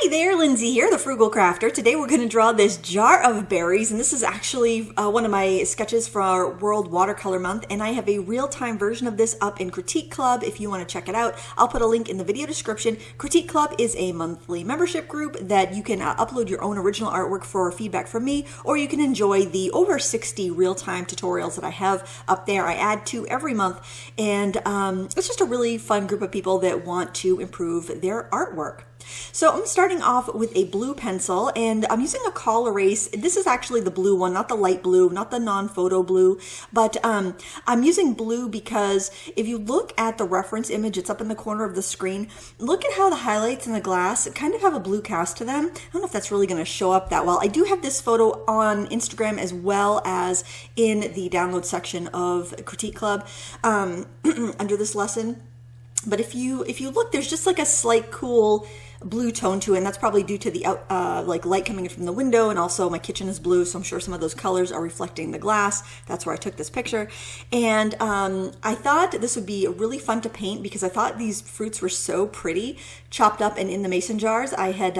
Hi there, Lindsay here, the Frugal Crafter. Today we're going to draw this jar of berries, and this is actually one of my sketches for World Watercolor Month, and I have a real-time version of this up in Critique Club if you want to check it out. I'll put a link in the video description. Critique Club is a monthly membership group that you can upload your own original artwork for feedback from me, or you can enjoy the over 60 real-time tutorials that I have up there. I add 2 every month, and it's just a really fun group of people that want to improve their artwork. So I'm starting off with a blue pencil, and I'm using a call erase. This is actually the blue one, not the light blue, not the non-photo blue, but I'm using blue because if you look at the reference image, it's up in the corner of the screen. Look at how the highlights in the glass kind of have a blue cast to them. I don't know if that's really going to show up that well. I do have this photo on Instagram as well as in the download section of Critique Club under this lesson. But if you look, there's just like a slight cool blue tone to it, and that's probably due to the like light coming in from the window, and also my kitchen is blue, so I'm sure some of those colors are reflecting the glass. That's where I took this picture. And I thought this would be really fun to paint because I thought these fruits were so pretty chopped up and in the mason jars. I had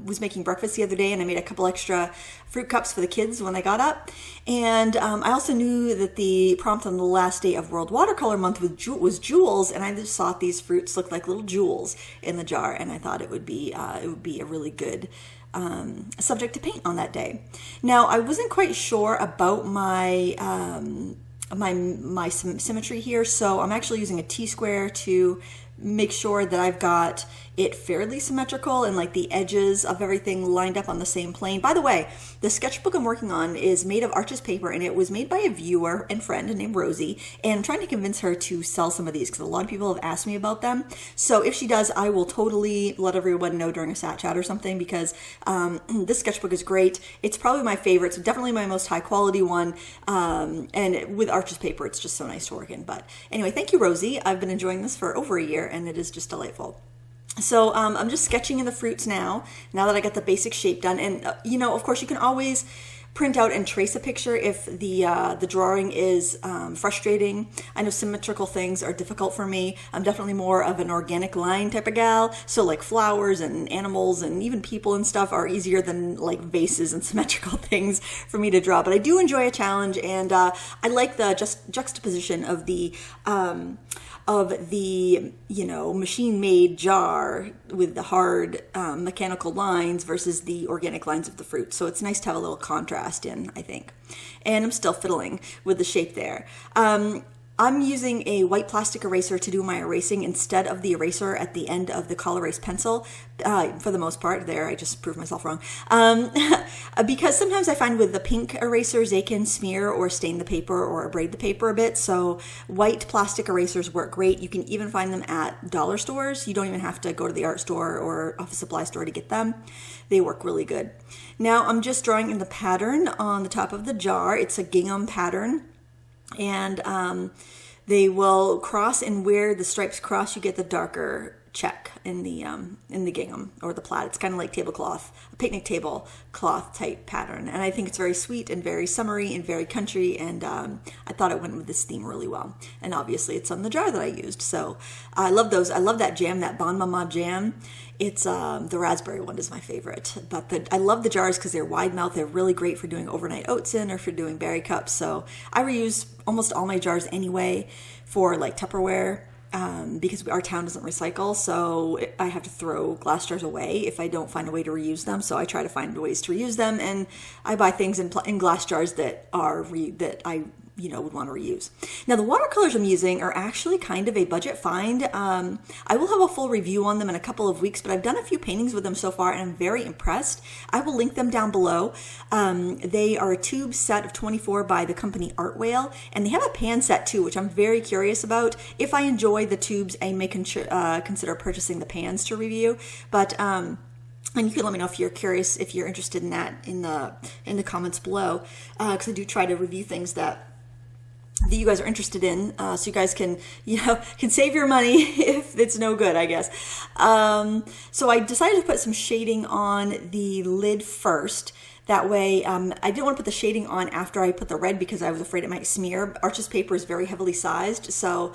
was making breakfast the other day, and I made a couple extra fruit cups for the kids when I got up. And I also knew that the prompt on the last day of World Watercolor Month was jewels, and I just thought these fruits looked like little jewels in the jar, and I thought it would be a really good subject to paint on that day. Now, I wasn't quite sure about my my symmetry here, so I'm actually using a T-square to make sure that I've got it fairly symmetrical and like the edges of everything lined up on the same plane. By the way, the sketchbook I'm working on is made of Arches paper, and it was made by a viewer and friend named Rosi, and I'm trying to convince her to sell some of these because a lot of people have asked me about them. So if she does, I will totally let everyone know during a sat chat or something, because this sketchbook is great. It's probably my favorite, so definitely my most high quality one, and with Arches paper it's just so nice to work in. But anyway, thank you, Rosi. I've been enjoying this for over a year, and it is just delightful. So I'm just sketching in the fruits now that I got the basic shape done. And you know, of course, you can always print out and trace a picture if the drawing is frustrating. I know symmetrical things are difficult for me. I'm definitely more of an organic line type of gal. So like flowers and animals and even people and stuff are easier than like vases and symmetrical things for me to draw. But I do enjoy a challenge, and I like the juxtaposition of the you know, machine-made jar with the hard mechanical lines versus the organic lines of the fruit. So it's nice to have a little contrast in, I think. And I'm still fiddling with the shape there. I'm using a white plastic eraser to do my erasing instead of the eraser at the end of the call erase pencil. For the most part, there I just proved myself wrong. Because sometimes I find with the pink erasers they can smear or stain the paper or abrade the paper a bit. So white plastic erasers work great. You can even find them at dollar stores. You don't even have to go to the art store or office supply store to get them. They work really good. Now I'm just drawing in the pattern on the top of the jar. It's a gingham pattern. And they will cross, and where the stripes cross, you get the darker check in the gingham or the plaid. It's kind of like tablecloth, a picnic table cloth type pattern. And I think it's very sweet and very summery and very country. And I thought it went with this theme really well. And obviously it's on the jar that I used. So I love those. I love that jam, that Bon Mama jam. It's the raspberry one is my favorite, but I love the jars because they're wide mouth. They're really great for doing overnight oats in or for doing berry cups. So I reuse almost all my jars anyway for like Tupperware because our town doesn't recycle. So I have to throw glass jars away if I don't find a way to reuse them. So I try to find ways to reuse them, and I buy things in glass jars that I would want to reuse. Now the watercolors I'm using are actually kind of a budget find. I will have a full review on them in a couple of weeks, but I've done a few paintings with them so far and I'm very impressed. I will link them down below. They are a tube set of 24 by the company Art Whale, and they have a pan set too, which I'm very curious about. If I enjoy the tubes, I may consider purchasing the pans to review, but and you can let me know if you're curious, if you're interested in that in the comments below, because I do try to review things that you guys are interested in, so you guys can save your money if it's no good, I guess. So I decided to put some shading on the lid first. That way, I didn't want to put the shading on after I put the red because I was afraid it might smear. Arches paper is very heavily sized, so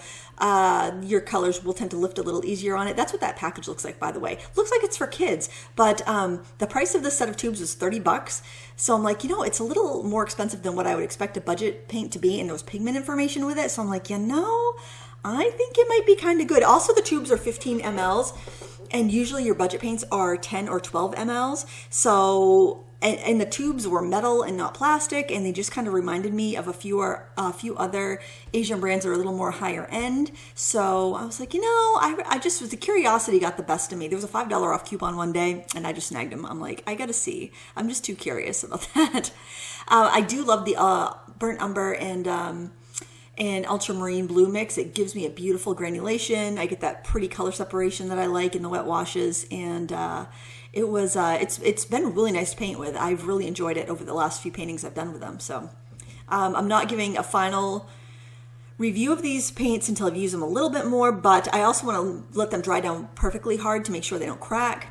your colors will tend to lift a little easier on it. That's what that package looks like, by the way. Looks like it's for kids, but the price of this set of tubes was $30. So I'm like, it's a little more expensive than what I would expect a budget paint to be, and there was pigment information with it. So I'm like, I think it might be kind of good. Also, the tubes are 15 mLs, and usually your budget paints are 10 or 12 mLs. So, and the tubes were metal and not plastic, and they just kind of reminded me of a few other Asian brands that are a little more higher end. So I was like, I just was, the curiosity got the best of me. There was a $5 off coupon one day, and I just snagged them. I'm like, I gotta see. I'm just too curious about that. I do love the burnt umber and ultramarine blue mix. It gives me a beautiful granulation. I get that pretty color separation that I like in the wet washes, and it's been really nice to paint with. I've really enjoyed it over the last few paintings I've done with them. So I'm not giving a final review of these paints until I've used them a little bit more, but I also want to let them dry down perfectly hard to make sure they don't crack.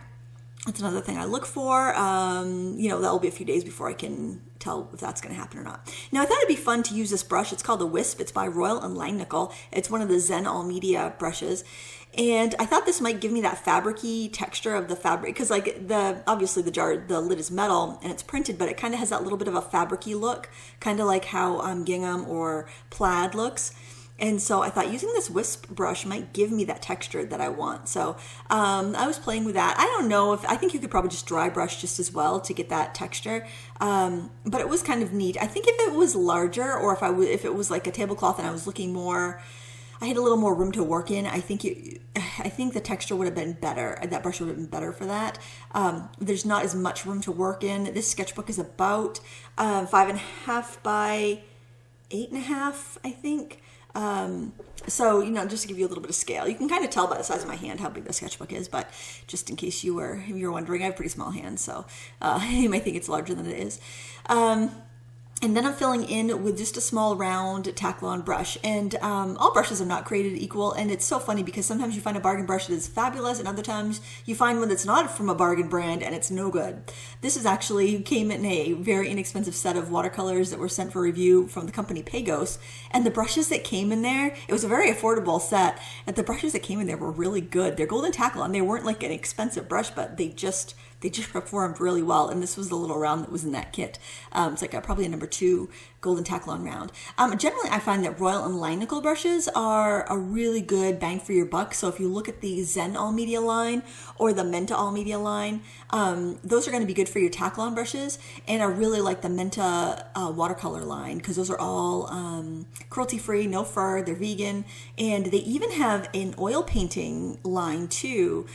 That's another thing I look for. That'll be a few days before I can tell if that's going to happen or not. Now, I thought it'd be fun to use this brush. It's called a Wisp. It's by Royal and Langnickel. It's one of the Zen All Media brushes. And I thought this might give me that fabric-y texture of the fabric, because obviously the lid is metal and it's printed, but it kind of has that little bit of a fabric-y look, kind of like how gingham or plaid looks. And so I thought using this Wisp brush might give me that texture that I want. So I was playing with that. I don't know I think you could probably just dry brush just as well to get that texture. But it was kind of neat. I think if it was larger, or if it was like a tablecloth and I was looking more, I had a little more room to work in, I think the texture would have been better. That brush would have been better for that. There's not as much room to work in. This sketchbook is about 5.5 by 8.5, I think. So, just to give you a little bit of scale, you can kind of tell by the size of my hand how big the sketchbook is, but just in case you were wondering, I have pretty small hands, so you might think it's larger than it is. And then I'm filling in with just a small round Taklon brush. And all brushes are not created equal. And it's so funny because sometimes you find a bargain brush that is fabulous, and other times you find one that's not from a bargain brand and it's no good. This came in a very inexpensive set of watercolors that were sent for review from the company Pagos. And the brushes that came in there, it was a very affordable set. And the brushes that came in there were really good. They're golden Taklon. They weren't like an expensive brush, but they just performed really well, and this was the little round that was in that kit. It's like probably a number 2 golden Taklon round. Generally, I find that Royal and Langnickel brushes are a really good bang for your buck. So if you look at the Zen All Media line or the Menta All Media line, those are going to be good for your Taklon brushes. And I really like the Menta watercolor line because those are all cruelty-free, no fur, they're vegan. And they even have an oil painting line too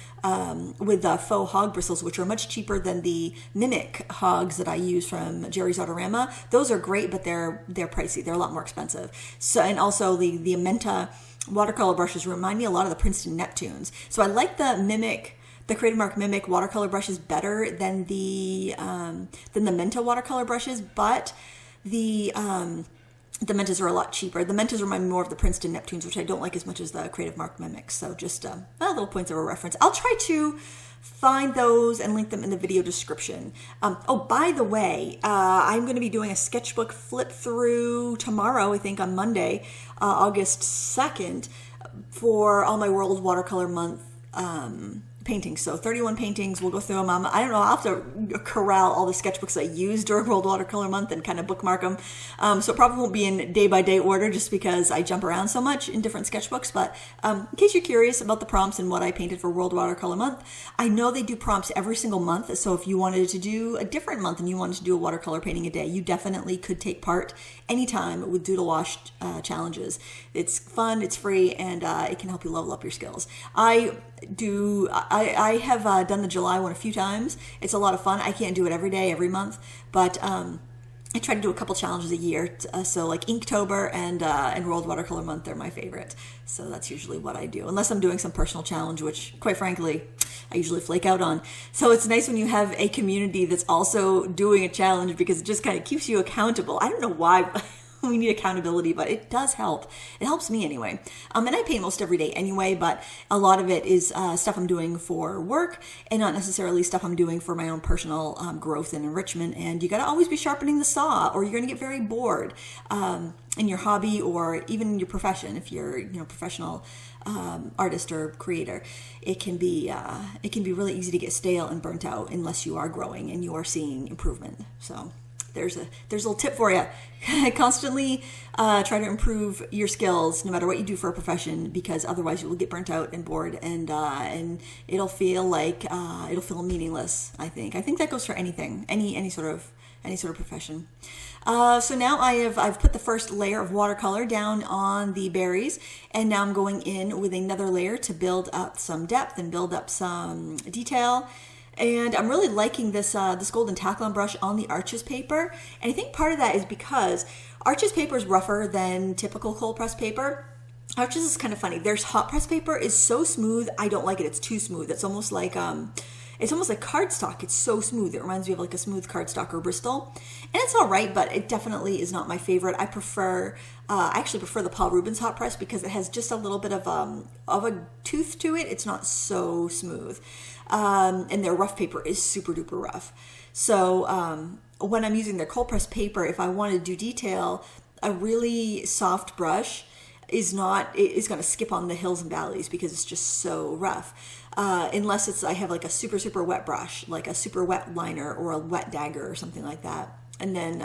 with faux hog bristles, which are much cheaper than the Mimic hogs that I use from Jerry's Autorama. Those are great, but they're pricey. They're a lot more expensive. So, and also the Menta watercolor brushes remind me a lot of the Princeton Neptunes. So I like the Creative Mark Mimic watercolor brushes better than the Menta watercolor brushes, but the Mentas are a lot cheaper. The Mentas remind me more of the Princeton Neptunes, which I don't like as much as the Creative Mark Mimics. So just little points of a reference. I'll try to find those and link them in the video description. By the way, I'm going to be doing a sketchbook flip through tomorrow, I think on Monday, August 2nd, for all my World Watercolor Month paintings. So 31 paintings, we'll go through them. I don't know, I'll have to corral all the sketchbooks I used during World Watercolor Month and kind of bookmark them. So it probably won't be in day-by-day order just because I jump around so much in different sketchbooks. But in case you're curious about the prompts and what I painted for World Watercolor Month, I know they do prompts every single month. So if you wanted to do a different month and you wanted to do a watercolor painting a day, you definitely could take part anytime with Doodle Wash challenges. It's fun, it's free, and it can help you level up your skills. I have done the July one a few times. It's a lot of fun. I can't do it every day, every month, but I try to do a couple challenges a year. So like Inktober and World Watercolor Month are my favorite. So that's usually what I do, unless I'm doing some personal challenge, which quite frankly, I usually flake out on. So it's nice when you have a community that's also doing a challenge because it just kind of keeps you accountable. I don't know why. we need accountability, but it does help. It helps me anyway. And I paint most every day anyway, but a lot of it is stuff I'm doing for work and not necessarily stuff I'm doing for my own personal growth and enrichment. And you got to always be sharpening the saw, or you're going to get very bored in your hobby or even in your profession. If you're professional artist or creator, it can be really easy to get stale and burnt out unless you are growing and you are seeing improvement. So there's a little tip for you. Constantly try to improve your skills no matter what you do for a profession, because otherwise you will get burnt out and bored, and it'll feel meaningless. I think that goes for anything, any sort of profession. So now I've put the first layer of watercolor down on the berries, and now I'm going in with another layer to build up some depth and build up some detail. And I'm really liking this golden Taklon brush on the Arches paper. And I think part of that is because Arches paper is rougher than typical cold press paper. Arches is kind of funny. Their hot press paper is so smooth. I don't like it. It's too smooth. It's almost like cardstock. It's so smooth. It reminds me of like a smooth cardstock or Bristol. And it's all right, but it definitely is not my favorite. I actually prefer the Paul Rubens hot press because it has just a little bit of a tooth to it. It's not so smooth. And their rough paper is super duper rough. So when I'm using their cold press paper, if I want to do detail, a really soft brush is going to skip on the hills and valleys because it's just so rough. Unless I have like a super, super wet brush, like a super wet liner or a wet dagger or something like that. And then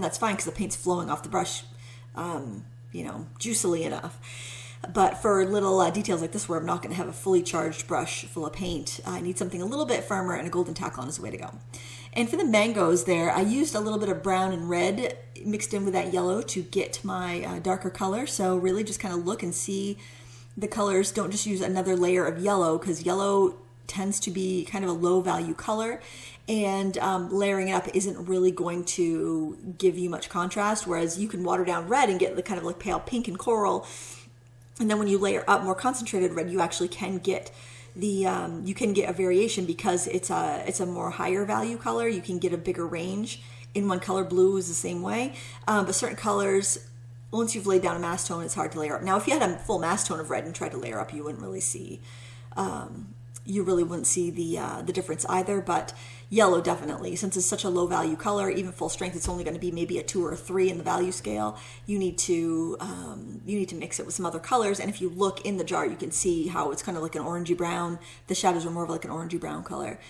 that's fine because the paint's flowing off the brush, juicily enough. But for little details like this where I'm not going to have a fully charged brush full of paint, I need something a little bit firmer, and a golden Taklon is the way to go. And for the mangoes there, I used a little bit of brown and red mixed in with that yellow to get my darker color. So really just kind of look and see the colors. Don't just use another layer of yellow, because yellow tends to be kind of a low value color, and layering it up isn't really going to give you much contrast, whereas you can water down red and get the kind of like pale pink and coral. And then when you layer up more concentrated red, you actually can get a variation because it's a more higher value color. You can get a bigger range in one color. Blue is the same way, but certain colors, once you've laid down a mass tone, it's hard to layer up. Now, if you had a full mass tone of red and tried to layer up, you wouldn't really see the difference either. But yellow, definitely, since it's such a low value color, even full strength, it's only going to be maybe a 2 or a 3 in the value scale. You need to mix it with some other colors. And if you look in the jar, you can see how it's kind of like an orangey brown. The shadows are more of like an orangey brown color.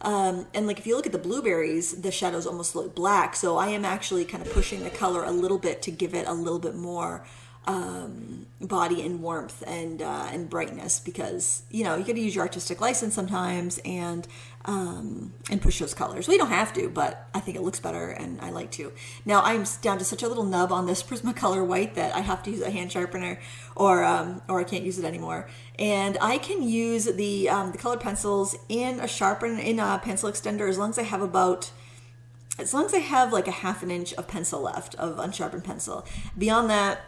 And like if you look at the blueberries, the shadows almost look black. So I am actually kind of pushing the color a little bit to give it a little bit more body and warmth and brightness, because you got to use your artistic license sometimes and push those colors. Well, you don't have to, but I think it looks better and I like to. Now I'm down to such a little nub on this Prismacolor white that I have to use a hand sharpener or I can't use it anymore. And I can use the colored pencils in a pencil extender as long as I have like a half an inch of pencil left of unsharpened pencil. Beyond that,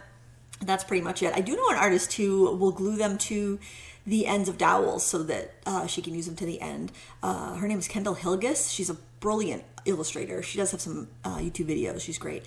that's pretty much it. I do know an artist who will glue them to the ends of dowels so that she can use them to the end. Her name is Kendall Hilgis. She's a brilliant illustrator. She does have some YouTube videos. She's great.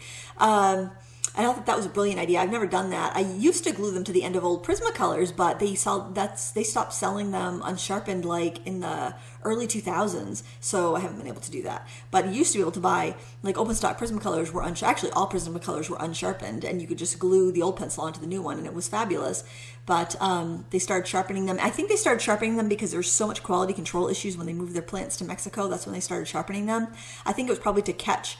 I thought that was a brilliant idea. I've never done that. I used to glue them to the end of old Prismacolors, but they stopped selling them unsharpened like in the early 2000s, so I haven't been able to do that. But you used to be able to buy like open stock Prismacolors were actually all Prismacolors were unsharpened, and you could just glue the old pencil onto the new one, and it was fabulous. But they started sharpening them. I think they started sharpening them because there's so much quality control issues when they moved their plants to Mexico. That's when they started sharpening them. I think it was probably to catch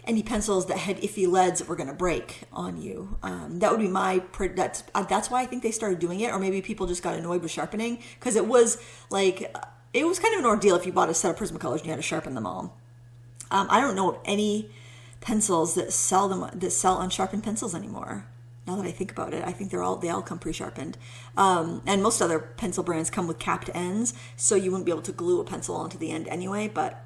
any pencils that had iffy leads that were going to break on you. That would be that's why I think they started doing it, or maybe people just got annoyed with sharpening, because it was kind of an ordeal if you bought a set of Prismacolors and you had to sharpen them all. I don't know of any pencils that sell unsharpened pencils anymore. Now that I think about it, I think they all come pre-sharpened. And most other pencil brands come with capped ends, so you wouldn't be able to glue a pencil onto the end anyway, but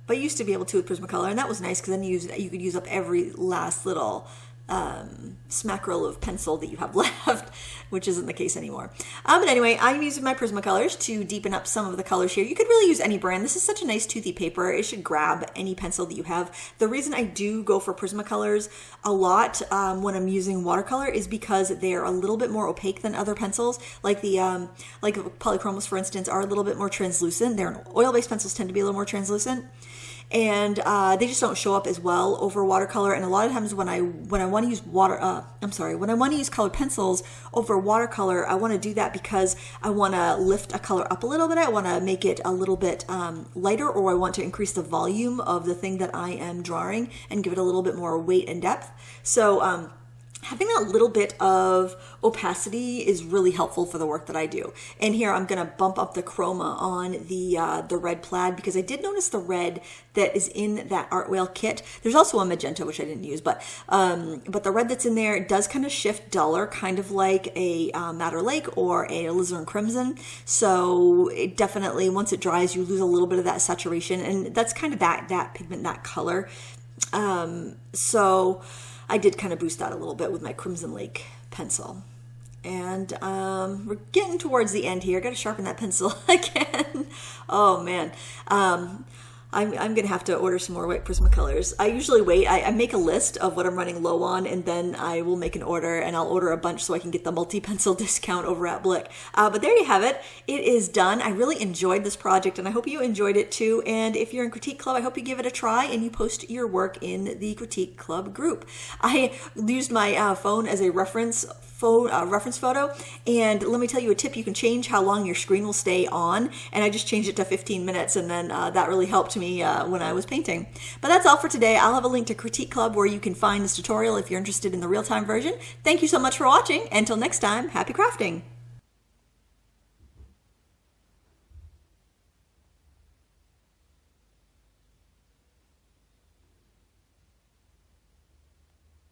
you used to be able to with Prismacolor, and that was nice because then you could use up every last little smackerel of pencil that you have left, which isn't the case anymore. But anyway, I'm using my Prismacolors to deepen up some of the colors here. You could really use any brand. This is such a nice toothy paper. It should grab any pencil that you have. The reason I do go for Prismacolors a lot when I'm using watercolor is because they're a little bit more opaque than other pencils. Like the polychromos, for instance, are a little bit more translucent. Their oil-based pencils tend to be a little more translucent. And they just don't show up as well over watercolor. And a lot of times when I want to use when I want to use colored pencils over watercolor, I want to do that because I want to lift a color up a little bit. I want to make it a little bit lighter, or I want to increase the volume of the thing that I am drawing and give it a little bit more weight and depth. So having that little bit of opacity is really helpful for the work that I do. And here I'm going to bump up the chroma on the red plaid, because I did notice the red that is in that Art Whale kit. There's also a magenta, which I didn't use, but the red that's in there does kind of shift duller, kind of like a Madder Lake or a alizarin crimson. So it definitely, once it dries, you lose a little bit of that saturation, and that's kind of that pigment, that color. So I did kind of boost that a little bit with my Crimson Lake pencil. And we're getting towards the end here. Got to sharpen that pencil again. Oh man. I'm going to have to order some more white Prismacolors. I usually wait. I make a list of what I'm running low on, and then I will make an order, and I'll order a bunch so I can get the multi-pencil discount over at Blick. But there you have it. It is done. I really enjoyed this project, and I hope you enjoyed it too. And if you're in Critique Club, I hope you give it a try and you post your work in the Critique Club group. I used my phone as a reference photo, and let me tell you a tip. You can change how long your screen will stay on, and I just changed it to 15 minutes, and then that really helped me when I was painting. But that's all for today. I'll have a link to Critique Club where you can find this tutorial if you're interested in the real-time version. Thank you so much for watching. Until next time, happy crafting!